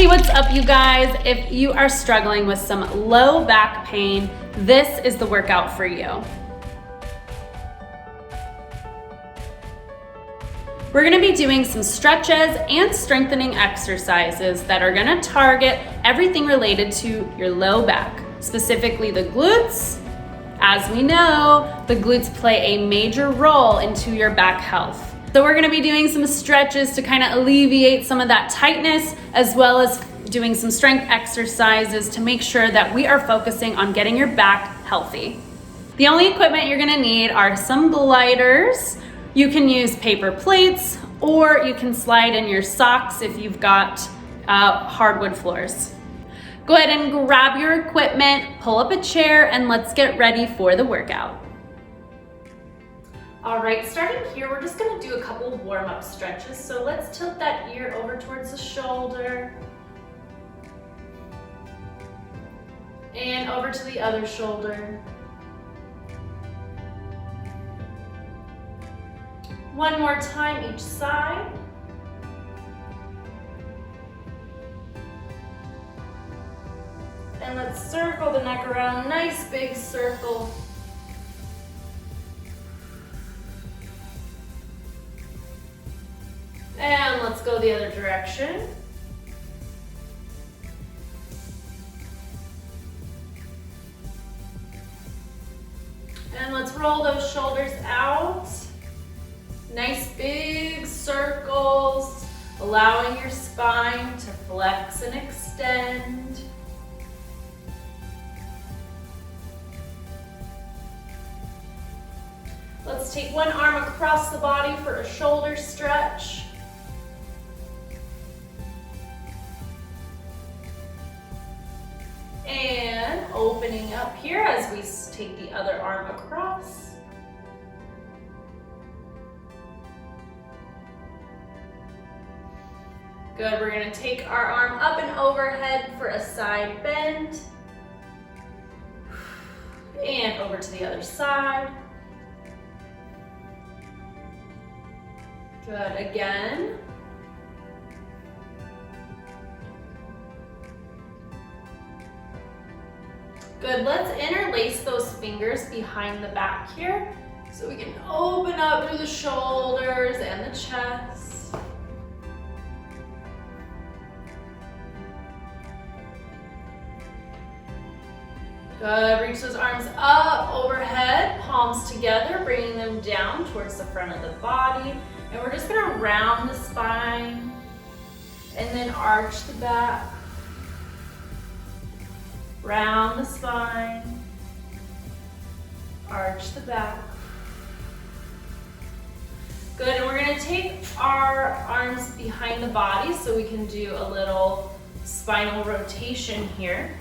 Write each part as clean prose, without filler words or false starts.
what's up, you guys? If you are struggling with some low back pain, this is the workout for you. We're gonna be doing some stretches and strengthening exercises that are gonna target everything related to your low back, specifically the glutes. As we know, the glutes play a major role into your back health. So we're gonna be doing some stretches to kind of alleviate some of that tightness, as well as doing some strength exercises to make sure that we are focusing on getting your back healthy. The only equipment you're gonna need are some gliders. You can use paper plates, or you can slide in your socks if you've got hardwood floors. Go ahead and grab your equipment, pull up a chair, and let's get ready for the workout. All right, starting here, we're just gonna do a couple warm-up stretches. So let's tilt that ear over towards the shoulder and over to the other shoulder. One more time each side. And let's circle the neck around, nice big circle. And let's go the other direction. And let's roll those shoulders out. Nice big circles, allowing your spine to flex and extend. Let's take one arm across the body for a shoulder stretch. And opening up here as we take the other arm across. Good, we're gonna take our arm up and overhead for a side bend. And over to the other side. Good, again. Good, let's interlace those fingers behind the back here so we can open up through the shoulders and the chest. Good, reach those arms up overhead, palms together, bringing them down towards the front of the body. And we're just gonna round the spine and then arch the back. Round the spine, arch the back. Good, and we're gonna take our arms behind the body so we can do a little spinal rotation here.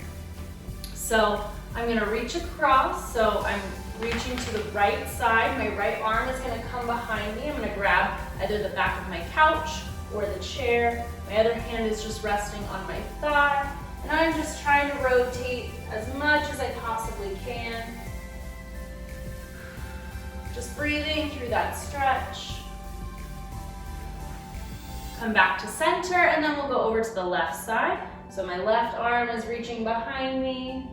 So I'm gonna reach across, so I'm reaching to the right side. My right arm is gonna come behind me. I'm gonna grab either the back of my couch or the chair. My other hand is just resting on my thigh. And I'm just trying to rotate as much as I possibly can. Just breathing through that stretch. Come back to center, and then we'll go over to the left side. So my left arm is reaching behind me.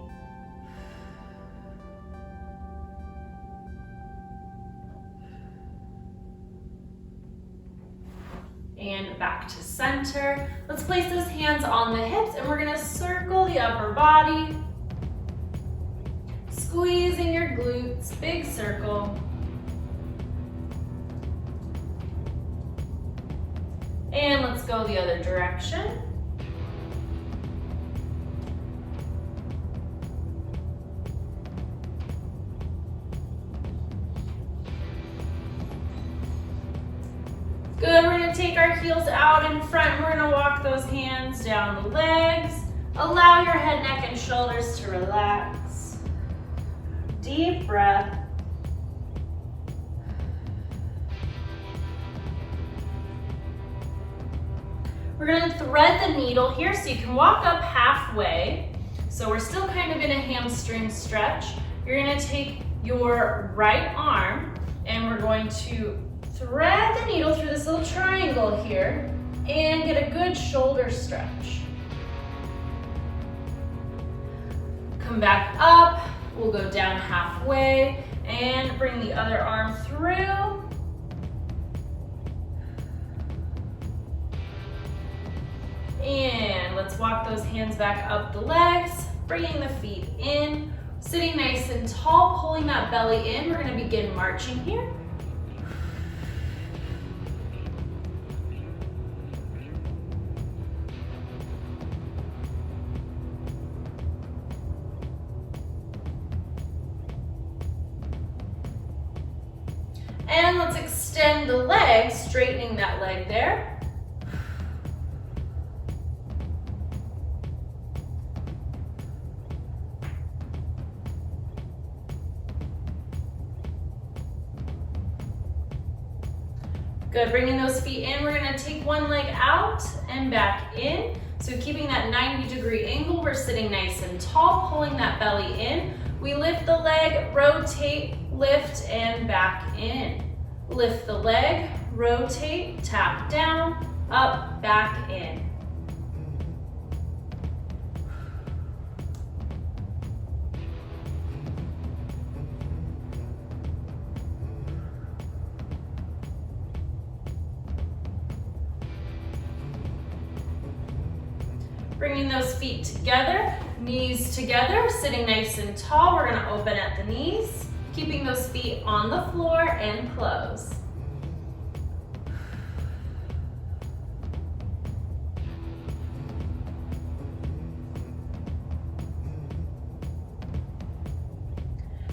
And back to center. Let's place those hands on the hips, and we're gonna circle the upper body. Squeezing your glutes, big circle. And let's go the other direction. Good, we're gonna take our heels out in front and we're gonna walk those hands down the legs. Allow your head, neck, and shoulders to relax. Deep breath. We're gonna thread the needle here so you can walk up halfway. So we're still kind of in a hamstring stretch. You're gonna take your right arm and we're going to thread the needle through this little triangle here and get a good shoulder stretch. Come back up. We'll go down halfway and bring the other arm through. And let's walk those hands back up the legs, bringing the feet in, sitting nice and tall, pulling that belly in. We're going to begin marching here. And let's extend the leg, straightening that leg there. Good, bringing those feet in. We're gonna take one leg out and back in. So keeping that 90-degree angle, we're sitting nice and tall, pulling that belly in. We lift the leg, rotate, lift, and back in. Lift the leg, rotate, tap down, up, back in. Bringing those feet together, knees together, sitting nice and tall. We're gonna open at the knees, keeping those feet on the floor and close.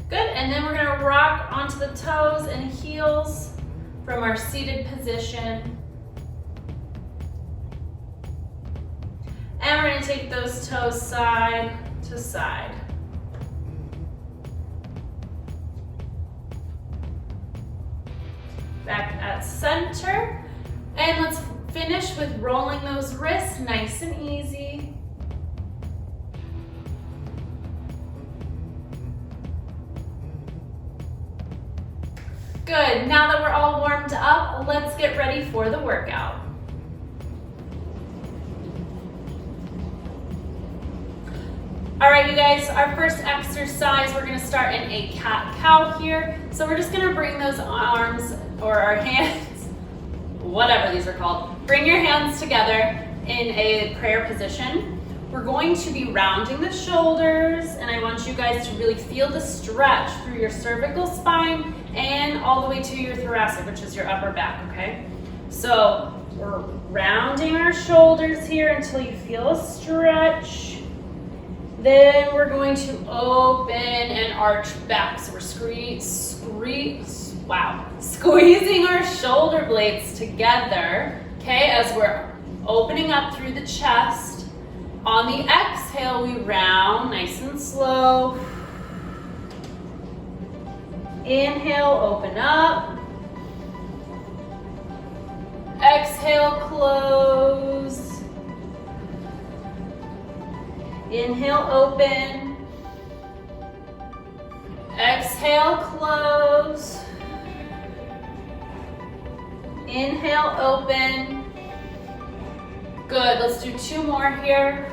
Good, and then we're gonna rock onto the toes and heels from our seated position. And we're gonna take those toes side to side. Back at center. And let's finish with rolling those wrists nice and easy. Good, now that we're all warmed up, let's get ready for the workout. All right, you guys, our first exercise, we're gonna start in a cat-cow here. So we're just gonna bring those arms or our hands, whatever these are called, bring your hands together in a prayer position. We're going to be rounding the shoulders, and I want you guys to really feel the stretch through your cervical spine and all the way to your thoracic, which is your upper back, okay? So we're rounding our shoulders here until you feel a stretch. Then we're going to open and arch back. So we're squeezing our shoulder blades together, okay, as we're opening up through the chest. On the exhale, we round nice and slow. Inhale, open up. Exhale, close. Inhale, open. Exhale, close. Inhale, open. Good, let's do two more here.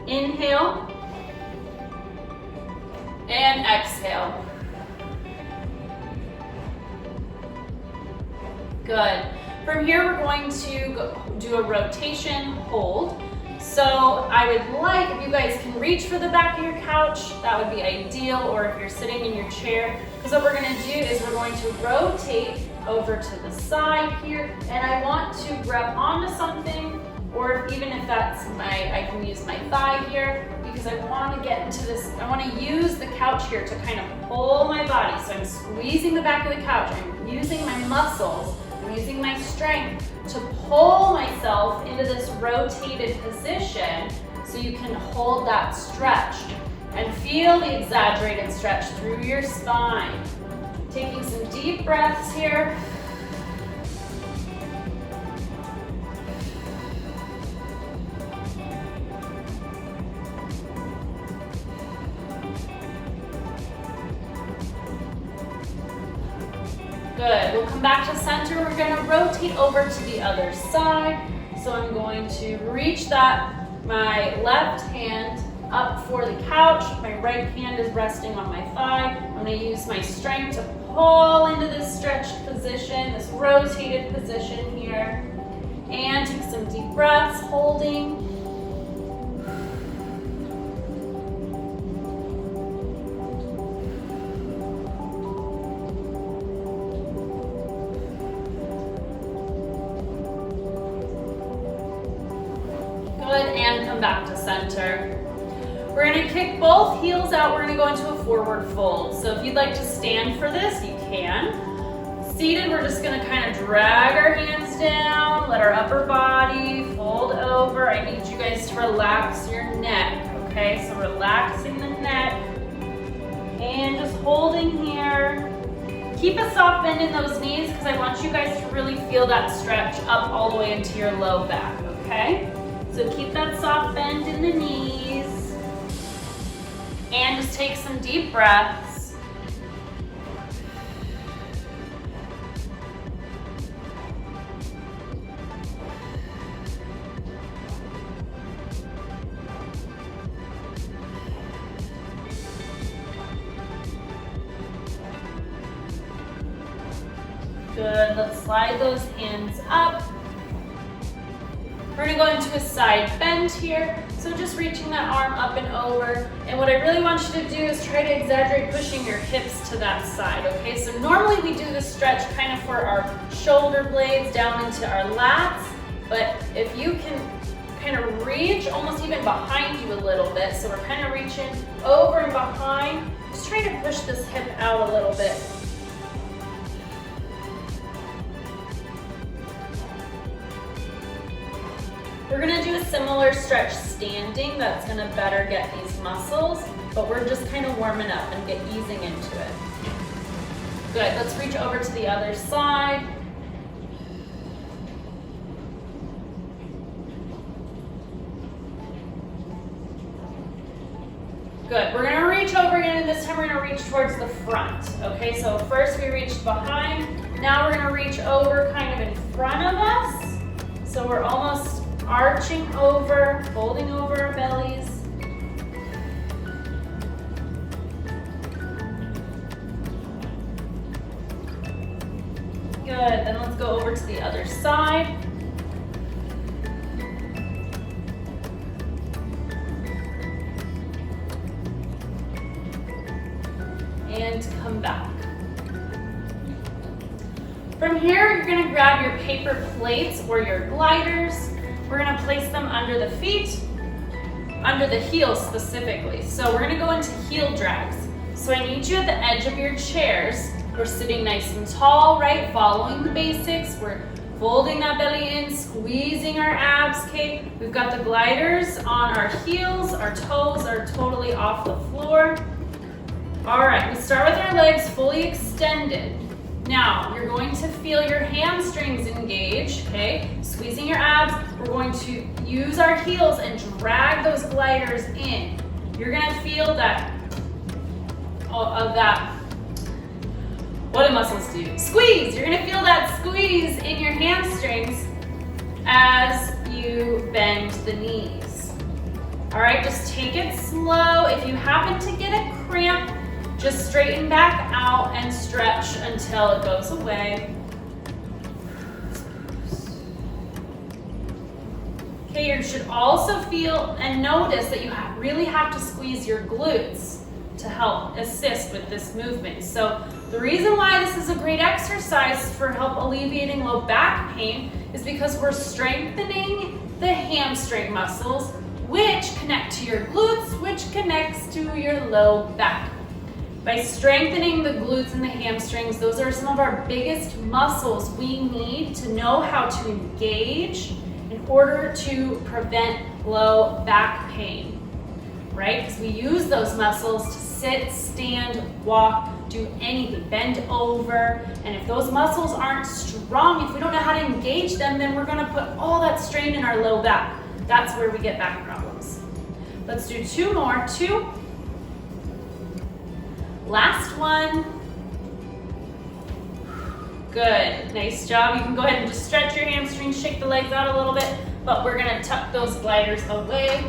Inhale. And exhale. Good. From here, we're going to do a rotation hold. So I would like, if you guys can reach for the back of your couch, that would be ideal, or if you're sitting in your chair, because what we're gonna do is we're going to rotate over to the side here, and I want to grab onto something, or even if that's I can use my thigh here, because I want to get into this, I want to use the couch here to kind of pull my body. So I'm squeezing the back of the couch, I'm using my muscles, I'm using my strength to pull myself into this rotated position so you can hold that stretch and feel the exaggerated stretch through your spine. Taking some deep breaths here. Good, we'll come back to center. We're gonna rotate over to the other side. So I'm going to reach that my left hand up for the couch. My right hand is resting on my thigh. I'm gonna use my strength to pull into this stretched position, this rotated position here. And take some deep breaths, holding. Good, and come back to center. We're gonna kick both heels out. We're gonna go into a forward fold. So if you'd like to stand for this, you can. Seated, we're just gonna kind of drag our hands down, let our upper body fold over. I need you guys to relax your neck, okay? So relaxing the neck and just holding here. Keep a soft bend in those knees because I want you guys to really feel that stretch up all the way into your low back, okay? So keep that soft bend in the knees and just take some deep breaths. Good, let's slide those hands up. We're gonna go into a side bend here. So just reaching that arm up and over. And what I really want you to do is try to exaggerate pushing your hips to that side, okay? So normally we do this stretch kind of for our shoulder blades down into our lats, but if you can kind of reach almost even behind you a little bit, so we're kind of reaching over and behind, just try to push this hip out a little bit. We're gonna do a similar stretch standing. That's gonna better get these muscles, but we're just kind of warming up and easing into it. Good, let's reach over to the other side. Good, we're gonna reach over again, and this time we're gonna reach towards the front. Okay, so first we reached behind, now we're gonna reach over kind of in front of us. So we're almost arching over, folding over our bellies. Good, then let's go over to the other side. And come back. From here, you're gonna grab your paper plates or your gliders. We're gonna place them under the feet, under the heels specifically. So we're gonna go into heel drags. So I need you at the edge of your chairs. We're sitting nice and tall, right? Following the basics. We're folding that belly in, squeezing our abs, okay? We've got the gliders on our heels. Our toes are totally off the floor. All right, we start with our legs fully extended. Now, you're going to feel your hamstrings engage, okay? Squeezing your abs. We're going to use our heels and drag those gliders in. You're gonna feel that, what do muscles do? Squeeze! You're gonna feel that squeeze in your hamstrings as you bend the knees. All right, just take it slow. If you happen to get a cramp, just straighten back out and stretch until it goes away. Okay, you should also feel and notice that you really have to squeeze your glutes to help assist with this movement. So the reason why this is a great exercise for help alleviating low back pain is because we're strengthening the hamstring muscles, which connect to your glutes, which connects to your low back. By strengthening the glutes and the hamstrings, those are some of our biggest muscles we need to know how to engage in order to prevent low back pain, right? Because we use those muscles to sit, stand, walk, do anything, bend over. And if those muscles aren't strong, if we don't know how to engage them, then we're gonna put all that strain in our low back. That's where we get back problems. Let's do two more, two. Last one. Good, nice job. You can go ahead and just stretch your hamstrings, shake the legs out a little bit. but we're gonna tuck those gliders away.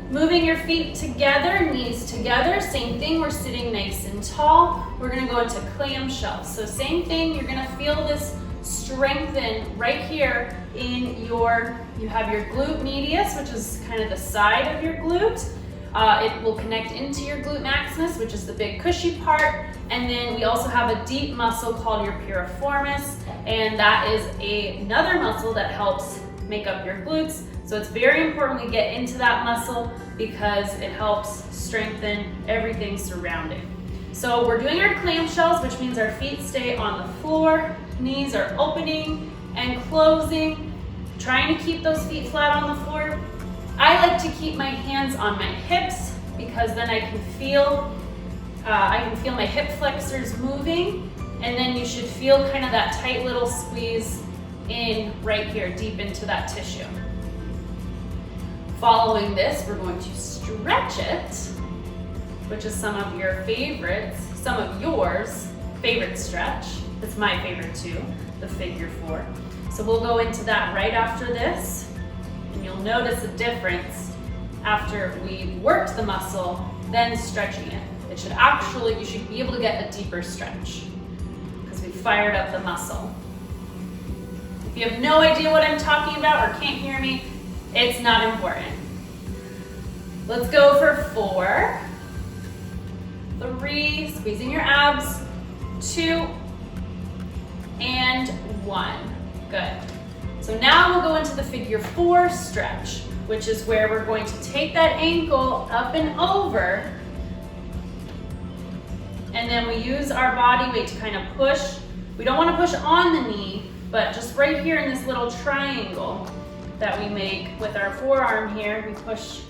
Moving your feet together, knees together, same thing, we're sitting nice and tall. We're gonna go into clamshell. So same thing, you're gonna feel this strengthen right here in you have your glute medius, which is kind of the side of your glute. It will connect into your glute maximus, which is the big cushy part. And then we also have a deep muscle called your piriformis, and that is another muscle that helps make up your glutes. So it's very important we get into that muscle because it helps strengthen everything surrounding. So we're doing our clamshells, which means our feet stay on the floor, knees are opening and closing, trying to keep those feet flat on the floor. I like to keep my hands on my hips because then I can feel my hip flexors moving, and then you should feel kind of that tight little squeeze in right here, deep into that tissue. Following this, we're going to stretch it, which is some of yours favorite stretch. It's my favorite too, the figure 4. So we'll go into that right after this. And you'll notice a difference after we've worked the muscle, then stretching it. You should be able to get a deeper stretch because we fired up the muscle. If you have no idea what I'm talking about or can't hear me, it's not important. Let's go for 4, 3, squeezing your abs, 2, and 1. Good. So now we'll go into the figure 4 stretch, which is where we're going to take that ankle up and over, and then we use our body weight to kind of push. We don't want to push on the knee, but just right here in this little triangle that we make with our forearm here, we push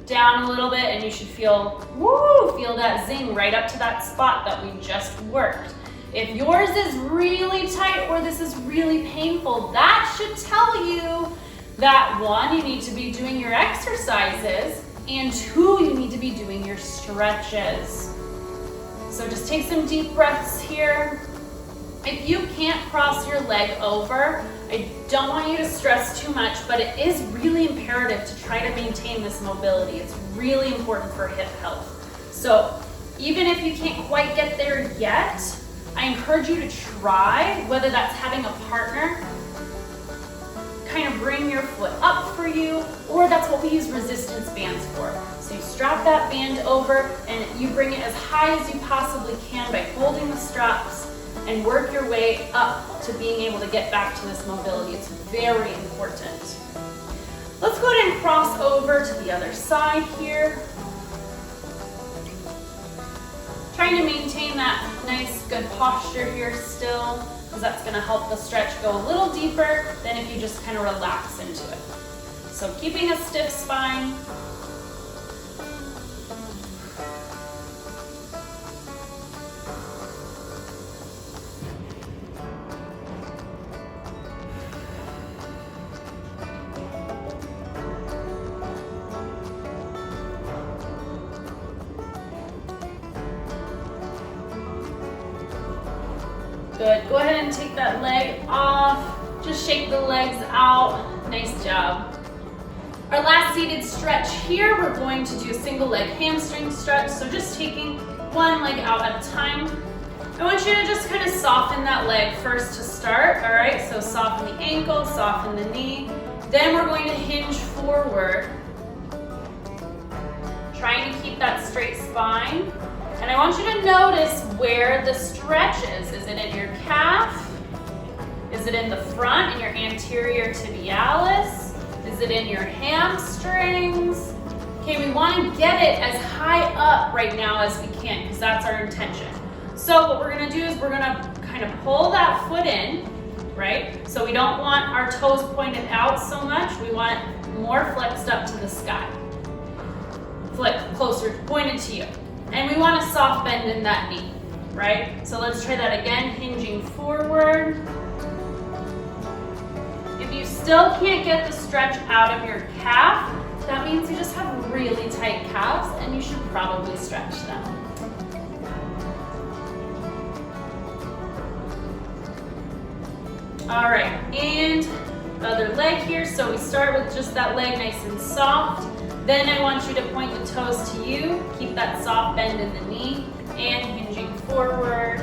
down a little bit, and you should feel that zing right up to that spot that we just worked. If yours is really tight or this is really painful, that should tell you that 1, you need to be doing your exercises, and 2, you need to be doing your stretches. So just take some deep breaths here. If you can't cross your leg over, I don't want you to stress too much, but it is really imperative to try to maintain this mobility. It's really important for hip health. So even if you can't quite get there yet, I encourage you to try, whether that's having a partner kind of bring your foot up for you, or that's what we use resistance bands for. So you strap that band over and you bring it as high as you possibly can by holding the straps and work your way up to being able to get back to this mobility. It's very important. Let's go ahead and cross over to the other side here. Trying to maintain that nice, good posture here still, because that's going to help the stretch go a little deeper than if you just kind of relax into it. So keeping a stiff spine. Good. Go ahead and take that leg off. Just shake the legs out. Nice job. Our last seated stretch here, we're going to do a single leg hamstring stretch. So just taking one leg out at a time. I want you to just kind of soften that leg first to start. All right, so soften the ankle, soften the knee. Then we're going to hinge forward, trying to keep that straight spine. And I want you to notice where the stretch is. Is it in your calf? Is it in the front, in your anterior tibialis? Is it in your hamstrings? Okay, we want to get it as high up right now as we can, because that's our intention. So what we're going to do is we're going to kind of pull that foot in, right? So we don't want our toes pointed out so much. We want it more flexed up to the sky. Flex closer, pointed to you. And we want a soft bend in that knee, right? So let's try that again, hinging forward. If you still can't get the stretch out of your calf, that means you just have really tight calves and you should probably stretch them. All right, and the other leg here. So we start with just that leg nice and soft. Then I want you to point the toes to you. Keep that soft bend in the knee and hinging forward.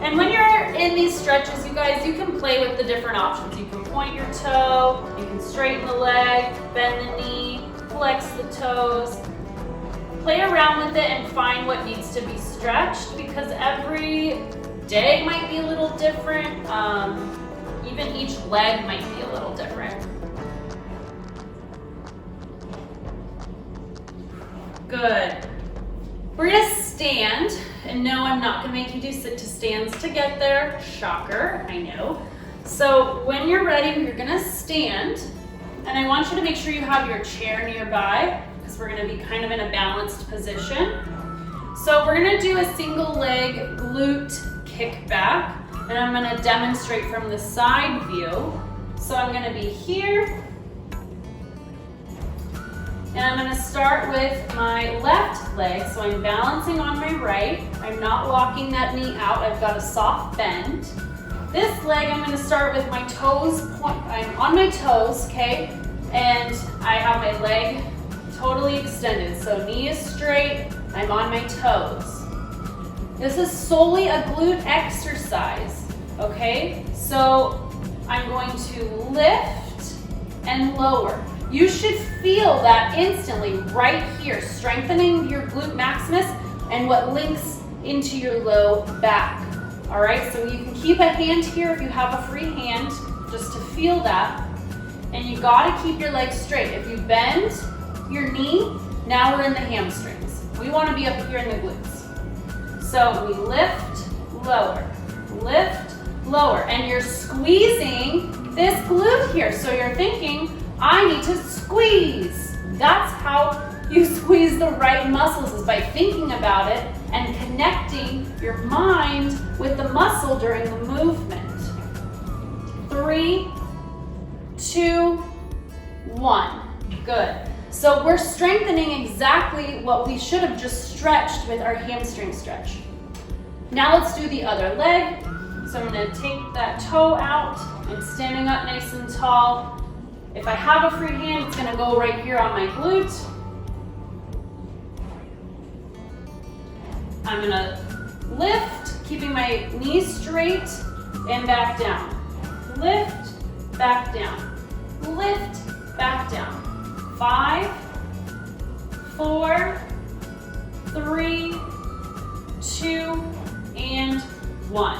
And when you're in these stretches, you guys, you can play with the different options. You can point your toe, you can straighten the leg, bend the knee, flex the toes. Play around with it and find what needs to be stretched, because every day might be a little different. Even each leg might be a little different. Good. We're gonna stand, and no, I'm not gonna make you do sit to stands to get there. Shocker, I know. So when you're ready, you're gonna stand, and I want you to make sure you have your chair nearby, because we're gonna be kind of in a balanced position. So we're gonna do a single leg glute kickback, and I'm gonna demonstrate from the side view. So I'm gonna be here, and I'm gonna start with my left leg. So I'm balancing on my right. I'm not locking that knee out. I've got a soft bend. This leg, I'm gonna start with my toes, I'm on my toes, okay? And I have my leg totally extended. So knee is straight, I'm on my toes. This is solely a glute exercise, okay? So I'm going to lift and lower. You should feel that instantly right here, strengthening your glute maximus and what links into your low back. All right, so you can keep a hand here if you have a free hand, just to feel that. And you gotta keep your legs straight. If you bend your knee, now we're in the hamstrings. We wanna be up here in the glutes. So we lift, lower, and you're squeezing this glute here. So you're thinking, I need to squeeze. That's how you squeeze the right muscles, is by thinking about it and connecting your mind with the muscle during the movement. 3, 2, 1. Good. So we're strengthening exactly what we should have just stretched with our hamstring stretch. Now let's do the other leg. So I'm gonna take that toe out. I'm standing up nice and tall. If I have a free hand, it's gonna go right here on my glute. I'm gonna lift, keeping my knees straight, and back down. Lift, back down. Lift, back down. 5, 4, 3, 2, and 1.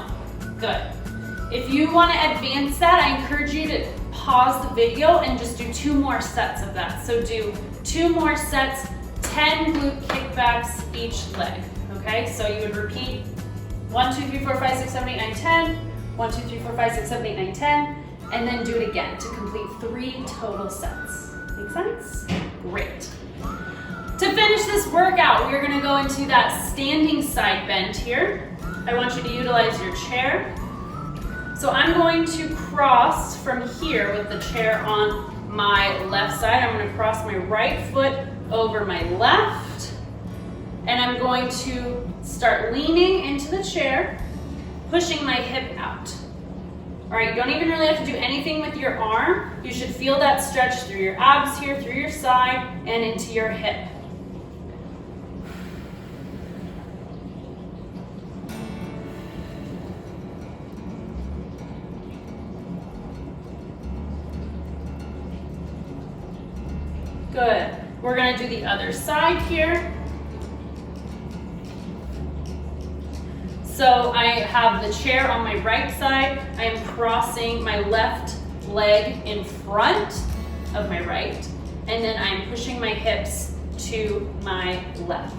Good. If you want to advance that, I encourage you to pause the video and just do 2 more sets of that. So do 2 more sets, 10 glute kickbacks each leg. Okay, so you would repeat 1, 2, 3, 4, 5, 6, 7, 8, 9, 10, 1, 2, 3, 4, 5, 6, 7, 8, 9, 10, and then do it again to complete 3 total sets. Make sense? Great. To finish this workout, we're gonna go into that standing side bend here. I want you to utilize your chair. So I'm going to cross from here with the chair on my left side. I'm going to cross my right foot over my left, and I'm going to start leaning into the chair, pushing my hip out. All right, you don't even really have to do anything with your arm. You should feel that stretch through your abs here, through your side, and into your hip. Good. We're going to do the other side here. So I have the chair on my right side. I am crossing my left leg in front of my right, and then I'm pushing my hips to my left.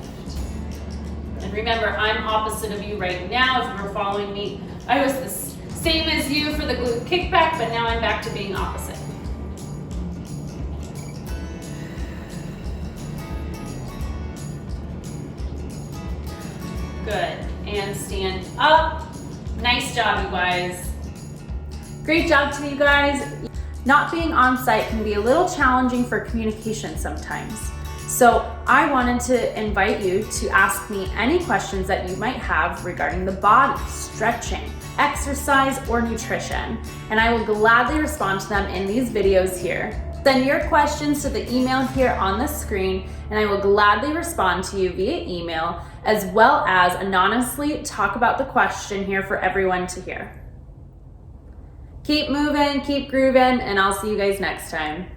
And remember, I'm opposite of you right now. If you were following me, I was the same as you for the glute kickback, but now I'm back to being opposite. Good, and stand up. Nice job, you guys. Great job to you guys. Not being on site can be a little challenging for communication sometimes. So I wanted to invite you to ask me any questions that you might have regarding the body, stretching, exercise, or nutrition, and I will gladly respond to them in these videos here. Send your questions to the email here on the screen, and I will gladly respond to you via email, as well as anonymously talk about the question here for everyone to hear. Keep moving, keep grooving, and I'll see you guys next time.